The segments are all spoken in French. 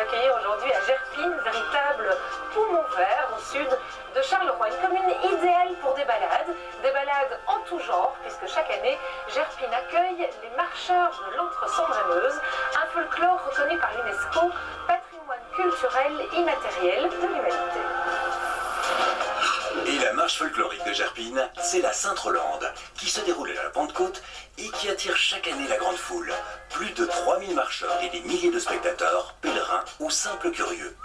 accueillir aujourd'hui à Gerpine, véritable poumon vert au sud de Charleroi. Une commune idéale pour des balades en tout genre, puisque chaque année, Gerpine accueille les marcheurs de l'Entre-Sambre-et-Meuse, un folklore reconnu par l'UNESCO, patrimoine culturel immatériel de l'humanité. Et la marche folklorique de Gerpine, c'est la Sainte-Rolande, qui se déroule à la Pentecôte et qui attire chaque année la grande foule. Plus de 3000 marcheurs et des milliers de spectateurs, pèlerins ou simples curieux.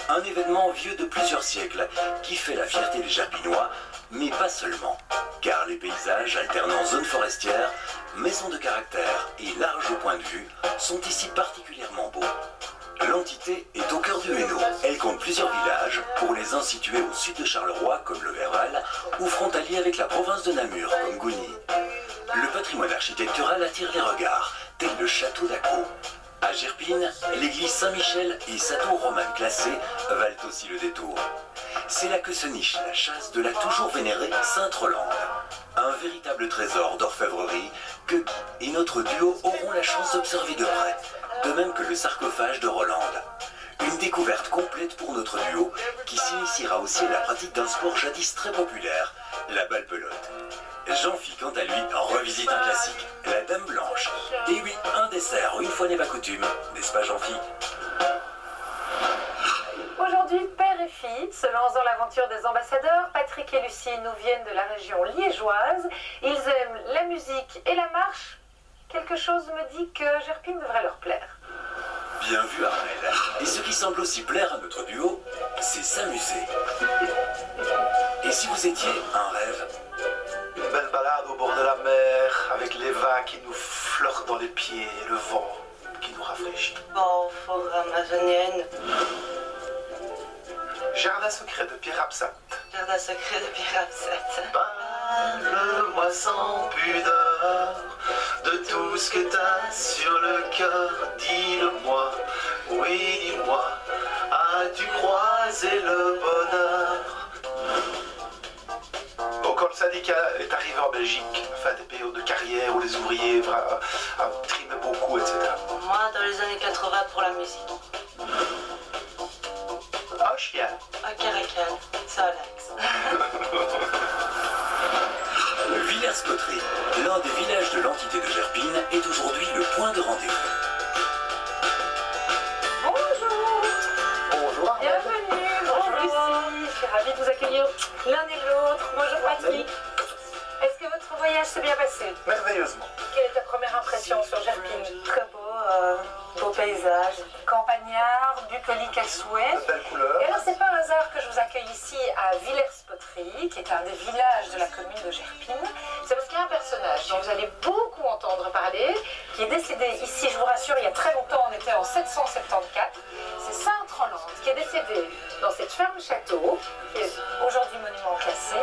Un événement vieux de plusieurs siècles qui fait la fierté des Gerpinois, mais pas seulement. Car les paysages alternant zones forestières, maisons de caractère et larges points de vue sont ici particulièrement beaux. L'entité est au cœur du Hainaut. Elle compte plusieurs villages, pour les uns situés au sud de Charleroi, comme le Verval, ou frontaliers avec la province de Namur, comme Gouny. Le patrimoine architectural attire les regards, tel le château d'Acco. À Gerpine, l'église Saint-Michel et sa tour romane classée valent aussi le détour. C'est là que se niche la chasse de la toujours vénérée Sainte-Rolande. Un véritable trésor d'orfèvrerie que Guy et notre duo auront la chance d'observer de près, de même que le sarcophage de Rolande. Une découverte complète pour notre duo qui s'initiera aussi à la pratique d'un sport jadis très populaire, la balle pelote. Jean-Phi, quant à lui, en revisite un classique, la Dame Blanche. Et oui, un dessert, une fois n'est pas coutume, n'est-ce pas Jean-Phi? Aujourd'hui, père et fille se lancent dans l'aventure des ambassadeurs. Patrick et Lucie nous viennent de la région liégeoise. Ils aiment la musique et la marche. Quelque chose me dit que Gerpine devrait leur plaire. Bien vu Armel. Et ce qui semble aussi plaire à notre duo, c'est s'amuser. Et si vous étiez un rêve? Une belle balade au bord de la mer, avec les vagues qui nous flirtent dans les pieds et le vent qui nous rafraîchit. Bon, forêt amazonienne. Jardin secret de Pierre Absinthe. Jardin secret de Pierre Absinthe. Parle-moi sans pudeur de tout ce que t'as sur le cœur. Dis-le-moi, oui dis-moi, as-tu croisé le bonheur? Bon, quand le syndicat est arrivé en Belgique, enfin des périodes de carrière où les ouvriers trimaient beaucoup, etc. Moi, dans les années 80 pour la musique. Ah, chien. À Caracal, ça relaxe. Villers-Cotteries, l'un des villages de l'entité de Gerpine, est aujourd'hui le point de rendez-vous. Bonjour. Bonjour. Bienvenue. Bonjour Lucie. Je suis ravie de vous accueillir l'un et l'autre. Bonjour Patrick. Est-ce que votre voyage s'est bien passé? Merveilleusement. Quelle est ta première impression sur Gerpine? Très beau paysage. Campagnard, bucolique à souhait. De belles couleurs. Et alors, c'est pas un hasard que je vous accueille ici à Villers-Cotteries, qui est un des villages de la commune de Gerpine. C'est parce qu'il y a un personnage dont vous allez beaucoup entendre parler, qui est décédé ici, je vous rassure, il y a très longtemps, on était en 774. C'est Sainte-Rolande qui est décédé dans cette ferme-château, qui est aujourd'hui monument classé.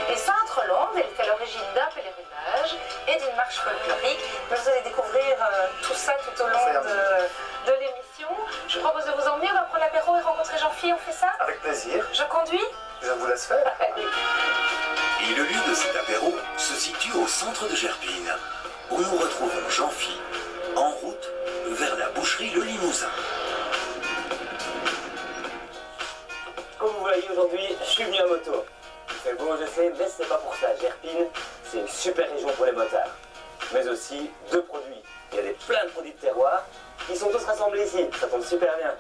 Et Sainte-Rolande, elle est à l'origine d'un pèlerinage et d'une marche folklorique. Vous allez découvrir tout ça tout au long de l'émission. Je vous propose de vous emmener, on va prendre l'apéro et rencontrer Jean-Phi, on fait ça? Avec plaisir. Je conduis? Je vous laisse faire. Et le lieu de cet apéro se situe au centre de Gerpine, où nous retrouvons Jean-Phi en route vers la boucherie Le Limousin. Comme vous voyez aujourd'hui, je suis venu à moto. C'est beau, je sais, mais c'est pas pour ça. Gerpine, c'est une super région pour les motards. Mais aussi deux produits. Il y a plein de produits de terroir qui sont tous rassemblés ici. Ça tombe super bien.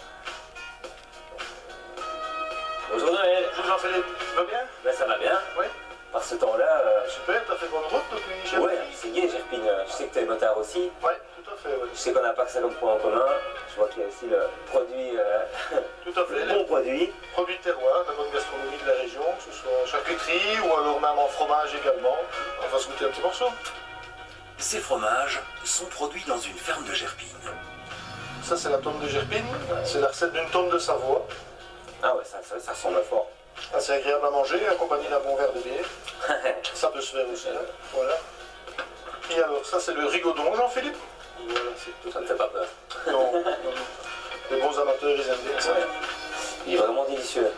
Bonjour Noël. Bonjour Jean-Philippe. Tu vas bien? Ben, ça va bien. Oui. Par ce temps-là, Super, t'as fait bonne route depuis Gerpine? ouais, c'est gai Gerpine. Je sais que t'es motard aussi. Ouais, tout à fait, oui. Je sais qu'on n'a pas que ça comme point en commun. Je vois qu'il y a aussi le produit, Tout à fait. le bon produit. Produits de terroir, la bonne gastronomie de la région, que ce soit en charcuterie ou alors même en fromage également. On va se goûter un petit morceau. Ces fromages sont produits dans une ferme de Gerpine. Ça, c'est la tome de Gerpine. C'est la recette d'une tome de Savoie. Ah ouais, ça ressemble fort. Assez agréable à manger, accompagné d'un bon verre de bière. Ça peut se faire aussi, hein. Voilà. Et alors, ça, c'est le rigodon, Jean-Philippe. Voilà, c'est Ça ne fait pas peur. Non, non, non. Les bons amateurs, ils aiment bien ça. Ouais. Il est vraiment délicieux.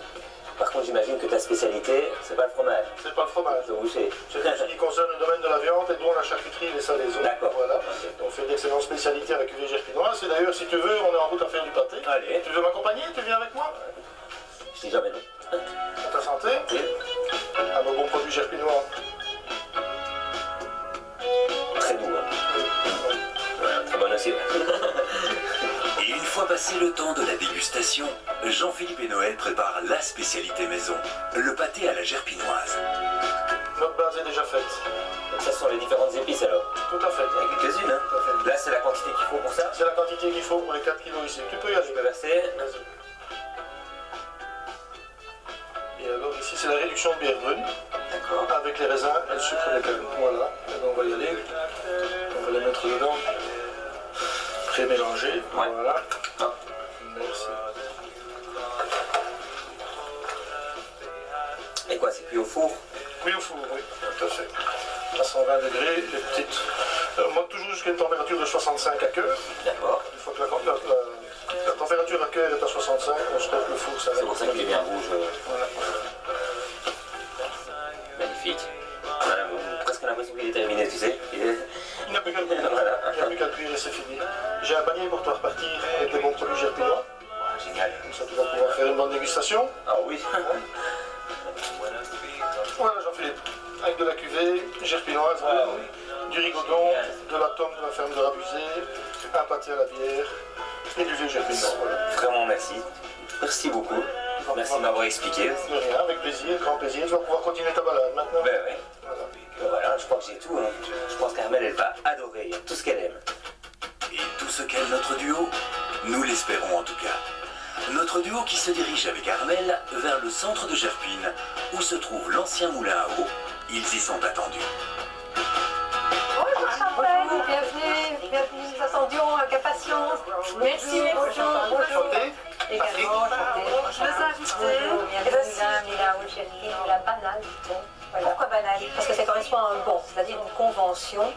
Par contre, j'imagine que ta spécialité, c'est pas le fromage. C'est pas le fromage. C'est au boucher. C'est tout ce qui concerne le domaine de la viande et dont la charcuterie et les salaisons. D'accord. Voilà. Ok. On fait d'excellentes spécialités avec les gerpinois. C'est d'ailleurs, si tu veux, on est en route à faire du pâté. Allez, Tu veux m'accompagner? Tu viens avec moi? je dis jamais non. À ta santé. Oui. À nos bons produits gerpinois. Très doux. Hein. Ouais, très bon aussi. Ouais. Et une fois passé le temps de la dégustation, Jean-Philippe et Noël préparent la spécialité maison, le pâté à la gerpinoise. Notre base est déjà faite. Donc ça sont les différentes épices alors. Tout à fait. Il y en a quelques-unes. Hein. Tout à fait. Là c'est la quantité qu'il faut pour ça. C'est la quantité qu'il faut pour les 4 kilos ici. Tu peux y aller. Je peux verser. Vas-y. Et alors ici c'est la réduction de bière brune D'accord. avec les raisins et le sucre de canne. Voilà. Et donc on va y aller. On va les mettre dedans. Pré-mélangé. Ouais. Voilà. Ah. Merci. Et quoi, c'est cuit au four? Oui, au four, oui, tout à fait. À 120 degrés, les petites. Moi, toujours jusqu'à une température de 65 à cœur. D'accord. Une fois que la température à cœur est à 65, on stoppe le four. Ça C'est pour ça qu'il est bien rouge. Voilà. Magnifique. On a presque l'impression qu'il est terminé, tu sais. Il n'y a plus qu'à le cuire. Voilà. Il n'y a plus qu'à le cuire et c'est fini. J'ai un panier pour toi repartir avec des bons produits gerpinois. Génial. Comme ça, tu vas pouvoir faire une bonne dégustation. Ah oui. Voilà, Jean-Philippe. Avec de la cuvée gerpinoise, Ah oui. du rigodon, de la tome de la ferme de Rabusé, un pâté à la bière et du vieux gerpinois. Voilà. Vraiment merci. Merci beaucoup. Merci de m'avoir expliqué. De rien, avec plaisir, grand plaisir. Tu vas pouvoir continuer ta balade maintenant. Ben ouais. Voilà. Ben voilà, je crois que j'ai tout. Hein. Je pense qu'Armelle, elle va adorer tout ce qu'elle aime. Et tout ce qu'est notre duo, nous l'espérons en tout cas. Notre duo qui se dirige avec Armelle vers le centre de Gerpine, où se trouve l'ancien moulin à eau. Ils y sont attendus. Bonjour Chantal, bienvenue, bienvenue, nous attendions avec impatience. Merci, bonjour. Enchanté. Également, enchanté. Je veux inviter. Et voici Moulin au Gerpine, Moulin banal, dit-on. Voilà. Pourquoi banal? Parce que ça correspond à un bon, c'est-à-dire une convention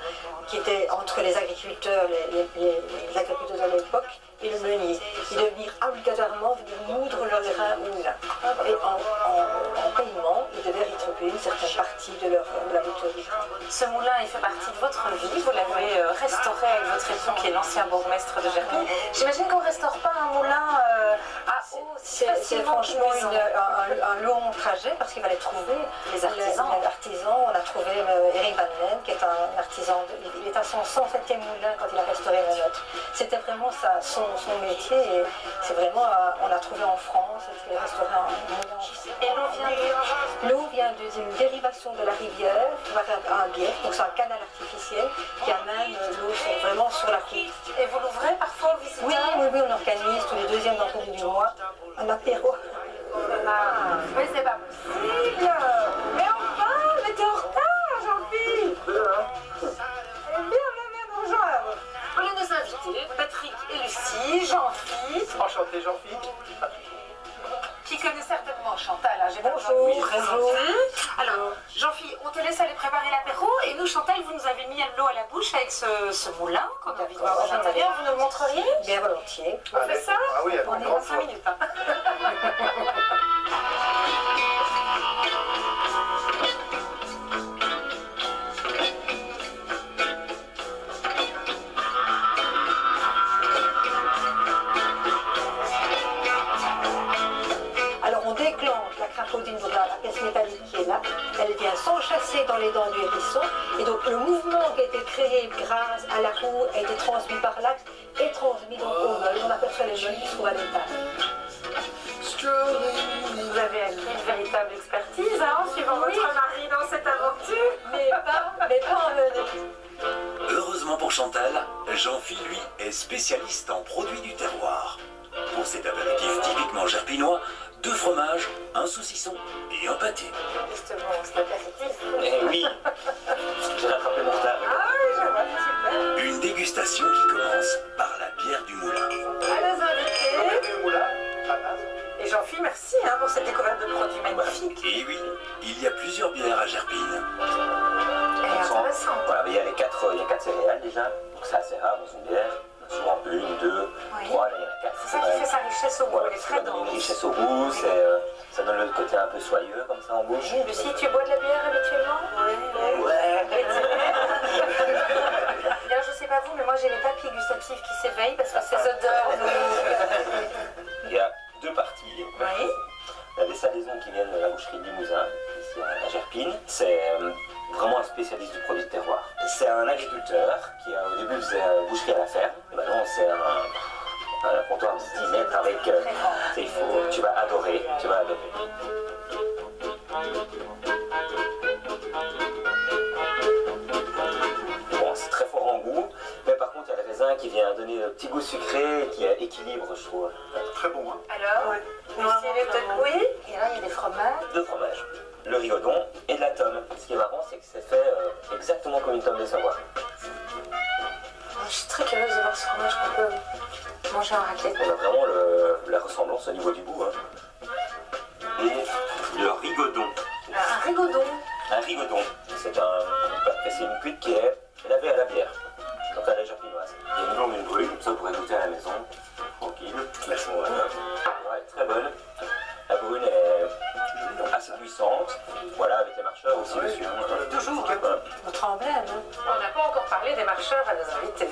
qui était entre les agriculteurs, les agriculteurs de l'époque et le meunier. Ils devaient venir obligatoirement venir moudre leur grain au moulin. Et en paiement, ils devaient rétribuer une certaine partie de la bouteille. Ce moulin, il fait partie de votre vie. Vous l'avez restauré avec votre époux qui est l'ancien bourgmestre de Gerpine. J'imagine qu'on ne restaure pas un moulin à eau si C'est facilement franchement cuisant. un long trajet parce qu'il fallait trouver Les artisans. l'artisan. On a trouvé Eric Van Len, qui est un artisan. Il est à son 107e moulin quand il a restauré le nôtre. C'était vraiment son métier et c'est vraiment, on l'a trouvé en France, il a restauré un moulin en France. Et l'eau vient d'où? L'eau vient d'une dérivation de la rivière, un bief, donc c'est un canal artificiel qui amène l'eau vraiment sur la route. Et vous l'ouvrez parfois aux visiteurs? Oui, on organise tous les deuxièmes vendredis du mois un apéro. Mais c'est pas possible. Mais enfin, mais t'es en retard, Jean-Philippe. Viens nous rejoindre. Voilà nos invités, Patrick et Lucie, Jean-Philippe, Enchanté, Jean-Philippe. qui connaît certainement Chantal. Hein, j'ai pas besoin Bonjour, de vous bonjour. présenter. Alors, Jean-Philippe, on te laisse aller préparer l'apéro. Et nous, Chantal, vous nous avez mis l'eau à la bouche avec ce moulin qu'on a envie de voir à l'intérieur. Vous nous le montreriez? Bien volontiers. On fait ça? Ah oui, avec On une est grande dans 5 joie. minutes. Hein. Alors on déclenche la crapaudine, donc la pièce métallique qui est là, elle vient s'enchasser dans les dents du hérisson, et donc le mouvement qui a été créé grâce à la roue a été transmis par l'axe et transmis donc au meule. On aperçoit les meules qui se trouvent à l'étage. Vous avez acquis une véritable expertise, hein, suivant votre mari dans cette aventure. Mais pas en meule. Heureusement pour Chantal, Jean-Philippe, lui, est spécialiste en produits du terroir. Pour cet apéritif typiquement gerpinois, 2 fromages, un saucisson et un pâté. Justement, c'est apéritif. Eh oui. J'ai rattrapé mon retard. Ah oui, je vois, super. Une dégustation qui commence par la bière du moulin. À nos invités. Le moulin, banane. Et Jean-Philippe, merci hein, pour cette découverte de produits magnifiques. Et oui, il y a plusieurs bières à Gerpine. Elle est intéressante. Voilà, mais il y a 4 céréales déjà, donc c'est assez rare dans une bière. Souvent 1, 2, Oui. 3, là il y en a 4. C'est ça qui fait sa richesse au goût, Voilà, elle est ça très donne une dense. richesse au goût, ça donne le côté un peu soyeux comme ça en bouche. Lucie, tu bois de la bière habituellement? Oui. Ouais. D'ailleurs, je sais pas vous, mais moi j'ai les papilles gustatives qui s'éveillent parce que ces odeurs. agriculteur qui au début faisait boucherie à la ferme. Et maintenant c'est un comptoir de 10 mètres avec... tu vas adorer, tu vas adorer. Bon, c'est très fort en goût, mais par contre il y a le raisin qui vient donner un petit goût sucré et qui équilibre, je trouve. Très bon, hein. Alors, Lucie, peut-être oui. Et là, il y a des fromages. 2 fromages, le rigodon et de la tome. Ce qui est marrant, c'est que c'est fait exactement comme une tome de Savoie. Je suis très curieuse de voir ce fromage qu'on peut manger en raclette. On a vraiment la ressemblance au niveau du goût. Hein. Et le rigodon. Un rigodon. Un rigodon, c'est une cuite qui est lavée à la bière, donc à la gerpinoise. Il y a une longue, une brune, ça vous pourrez goûter à la maison, tranquille. Voilà. Ouais, très bonne. La brune est assez puissante, voilà, avec les marcheurs aussi dessus. Toujours. Notre emblème. Hein. On n'a pas encore parlé des marcheurs à nos invités.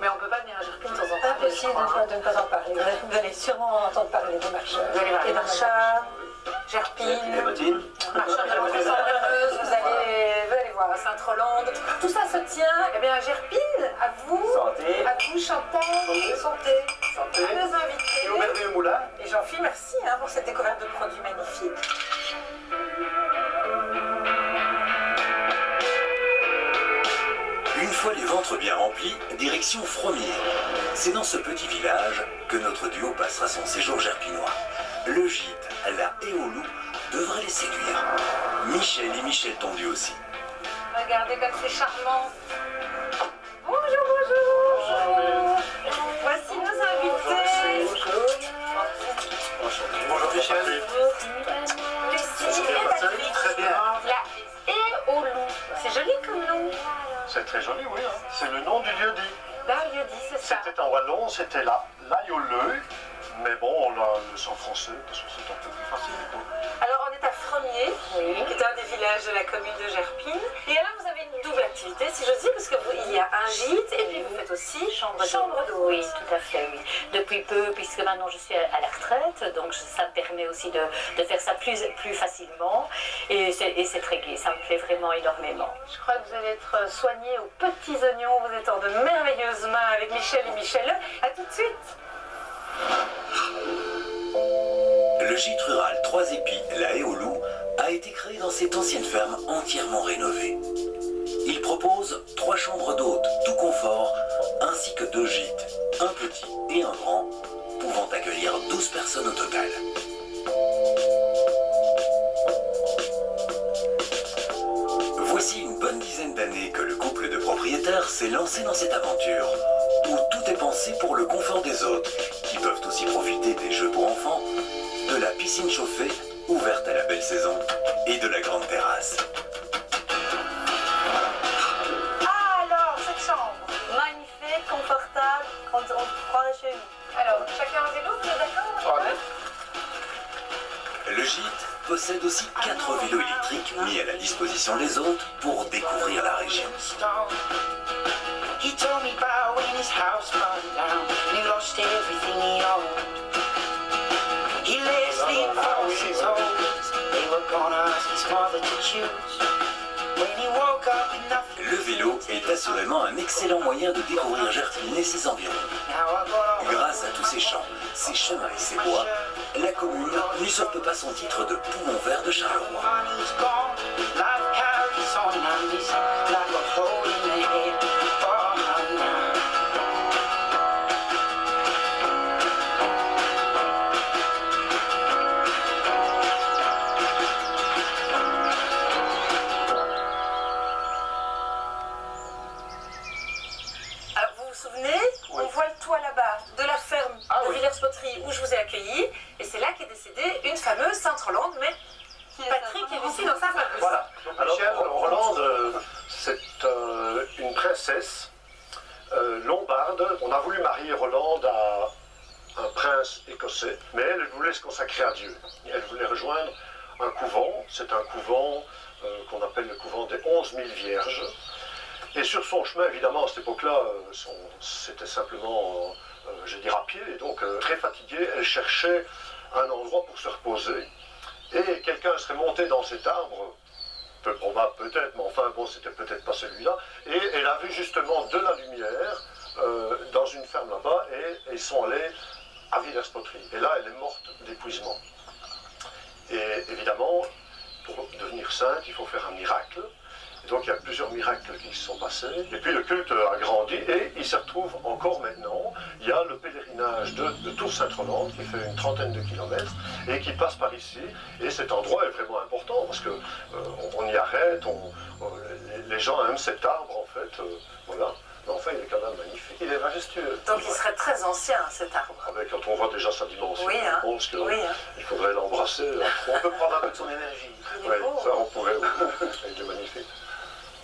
Mais on ne peut pas venir à Gerpine de temps en temps. Impossible de ne pas en parler. Vous allez sûrement entendre parler des marcheurs. Vous allez voir les marcheurs, Les Gerpine, bottines. marcheurs de la Saint-Breuse, vous allez voir à Sainte-Rolande. Tout ça se tient, eh bien, à Gerpine, à vous. Santé. À vous, Chantal. Santé. Santé. À nos invités. Et au merveilleux moulin. Et Jean-Philippe, merci pour cette découverte de produits magnifiques. Une fois les ventres bien remplis, direction Fromier. C'est dans ce petit village que notre duo passera son séjour gerpinois. Le gîte, la Éolou, devrait les séduire. Michel et Michel tondus aussi. Regardez comme c'est charmant. Bonjour, bonjour. Voici nos invités. Bonjour Michel. Lucie et Patrick. Très bien. La Éolou. C'est joli comme nom. C'est très joli, oui. Hein. C'est le nom du lieu-dit. Là, lieu dit, c'est ça. C'était en wallon, c'était là, l'Aïoleu. Mais bon, on l'a le sang français parce que c'est un peu plus facile. Quoi. Alors, on est à Fromier, qui est un des villages de la commune de Gerpine. Et là, vous avez une double activité, si j'ose dire, parce qu'il y a un gîte et puis vous faites aussi chambre d'eau. Oui, tout à fait, oui. Depuis peu, puisque maintenant je suis à la retraite, donc ça me permet aussi de faire ça plus facilement. Et c'est très gai, ça me plaît vraiment énormément. Je crois que vous allez être soignés aux petits oignons. Vous êtes en de merveilleuses mains avec Michel et Michel. À tout de suite. Le gîte rural 3 épis, la Éolou, a été créé dans cette ancienne ferme entièrement rénovée. Il propose 3 chambres d'hôtes, tout confort, ainsi que 2 gîtes, un petit et un grand, pouvant accueillir 12 personnes au total. Voici une bonne dizaine d'années que le couple de propriétaires s'est lancé dans cette aventure, où tout est pensé pour le confort des hôtes, qui peuvent aussi profiter des jeux pour enfants, de la piscine chauffée, ouverte à la belle saison, et de la grande terrasse. Ah, alors, cette chambre. Magnifique, confortable, on croirait chez nous. Alors, chacun un vélo, vous êtes d'accord? Allez. Le gîte possède aussi 4 vélos électriques mis à la disposition des hôtes pour découvrir la région. He told me about when his house burned down and he lost everything he owned. He lay asleep for his hopes. They were gonna ask his mother to choose. When he woke up in nothing. Le vélo est assurément un excellent moyen de découvrir Gerpine et ses environs. Now I got Grâce à tous ces champs, ces chemins et ces bois, la commune n'usurpe pas son titre de poumon vert de Charleroi. money's gone. Life carries on and it's like a hole in the head. Oh, no, no. Alors, vous vous souvenez, on voit le toit là-bas de la ferme Ah de oui. Villers-Poterie où je vous ai accueilli. Et c'est là qu'est décédée une fameuse Sainte-Rolande, mais Patrick est ici dans sa fameuse. Voilà. Donc, Michel, Rolande, c'est une princesse lombarde. On a voulu marier Rolande à un prince écossais, mais elle voulait se consacrer à Dieu. Elle voulait rejoindre un couvent. C'est un couvent qu'on appelle le couvent des 11 000 vierges. Et sur son chemin, évidemment, à cette époque-là, c'était simplement, je veux dire, à pied. Et donc, très fatiguée, elle cherchait un endroit pour se reposer. Et quelqu'un serait monté dans cet arbre peu probable peut-être, mais enfin bon, c'était peut-être pas celui-là. Et elle a vu justement de la lumière dans une ferme là-bas et ils sont allés à Villers-Poterie. Et là, elle est morte d'épuisement. Et évidemment, pour devenir sainte, il faut faire un miracle. Et donc il y a plusieurs miracles qui se sont passés. Et puis le culte a grandi et il se retrouve encore maintenant. Il y a le pèlerinage de Tours-Sainte-Rolande qui fait une trentaine de kilomètres et qui passe par ici. Et cet endroit est vraiment important parce que on y arrête, les gens aiment cet arbre en fait. Voilà. Mais enfin, il est quand même magnifique. Il est majestueux. Donc il serait très ancien, cet arbre. Quand on voit déjà sa dimension, Oui, hein. je pense qu'il Oui, hein. faudrait l'embrasser. On peut prendre un peu de son énergie. Il est beau. Ça on pourrait. Il est magnifique.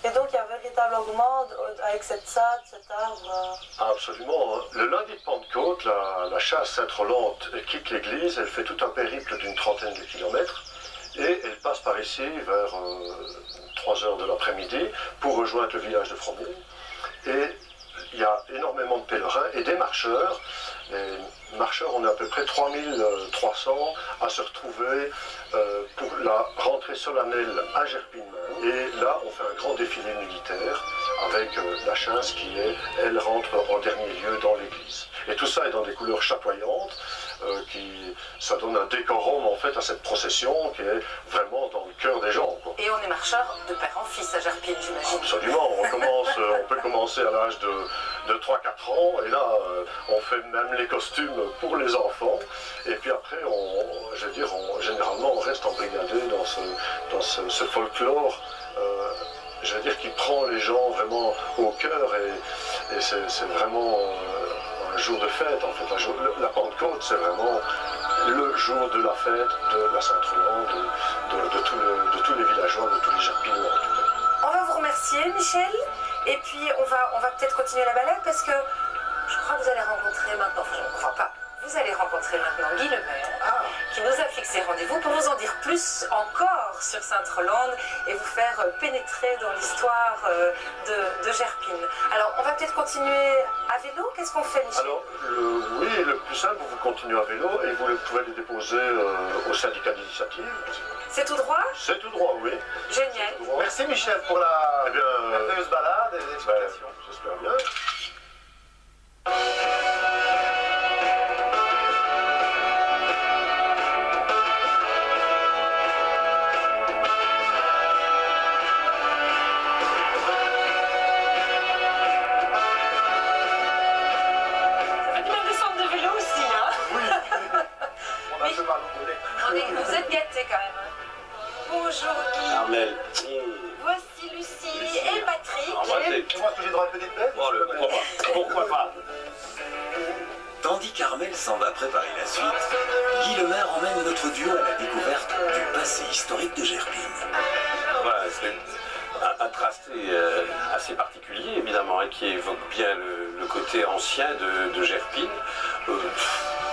Et donc, il y a véritablement, avec cette salle, cet arbre... Absolument. Le lundi de Pentecôte, la chasse Sainte-Rolande quitte l'église, elle fait tout un périple d'une trentaine de kilomètres et elle passe par ici vers 3 heures de l'après-midi pour rejoindre le village de Fromier. Et il y a énormément de pèlerins et des marcheurs. Les marcheurs, on est à peu près 3300 à se retrouver pour la rentrée solennelle à Gerpine. Et là, on fait un grand défilé militaire avec la chasse qui, elle rentre en dernier lieu dans l'église. Et tout ça est dans des couleurs chatoyantes, ça donne un décorum en fait à cette procession qui est vraiment dans le cœur des gens, quoi. Et on est marcheur de père en fils à Gerpine, j'imagine. Absolument, on peut commencer à l'âge de 3-4 ans, et là on fait même les costumes pour les enfants, et puis après, généralement on reste embrigadé dans ce folklore, qui prend les gens vraiment au cœur, et c'est vraiment un jour de fête en fait. La Pentecôte, c'est vraiment le jour de la fête de la Sainte-Rolande, de tous les villageois, de tous les Gerpinois en tout cas. On va vous remercier, Michel. Et puis, on va peut-être continuer la balade parce que je crois que vous allez rencontrer maintenant, enfin, je ne crois pas, vous allez rencontrer maintenant Guy Lemaire, qui nous a fixé rendez-vous pour vous en dire plus encore sur Sainte-Rolande et vous faire pénétrer dans l'histoire de Gerpine. Alors, on va peut-être continuer à vélo. Qu'est-ce qu'on fait, Michel? Alors, oui, le plus simple, vous continuez à vélo et vous pouvez les déposer au syndicat d'initiative. C'est tout droit? C'est tout droit, oui. Génial. Merci Michel pour la merveilleuse balade et l'explication. J'espère bien. Vous êtes gâtés quand même. Bonjour Guy. Armel. Voici Lucie et Patrick. Et moi, est-ce que j'ai droit à une petite baisse? Pourquoi pas? Tandis qu'Armel s'en va préparer la suite, Guy Lemaire emmène notre duo à la découverte du passé historique de Gerpine. Voilà, c'est un tracé assez particulier, évidemment, et qui évoque bien le côté ancien de Gerpine.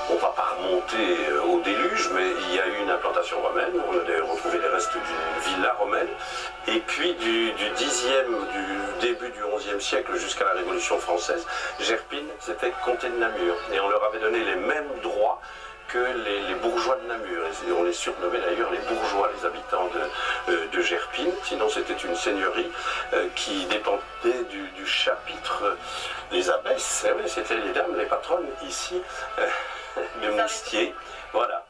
On ne va pas remonter au déluge, mais il y a eu une implantation romaine. On a d'ailleurs retrouvé les restes d'une villa romaine. Et puis du début du XIe siècle jusqu'à la Révolution française, Gerpine, c'était comté de Namur. Et on leur avait donné les mêmes droits que les bourgeois de Namur. Et on les surnommait d'ailleurs les bourgeois, les habitants de Gerpine. Sinon, c'était une seigneurie qui dépendait du chapitre des abbesses. C'était les dames, les patronnes ici de Moustier. Voilà.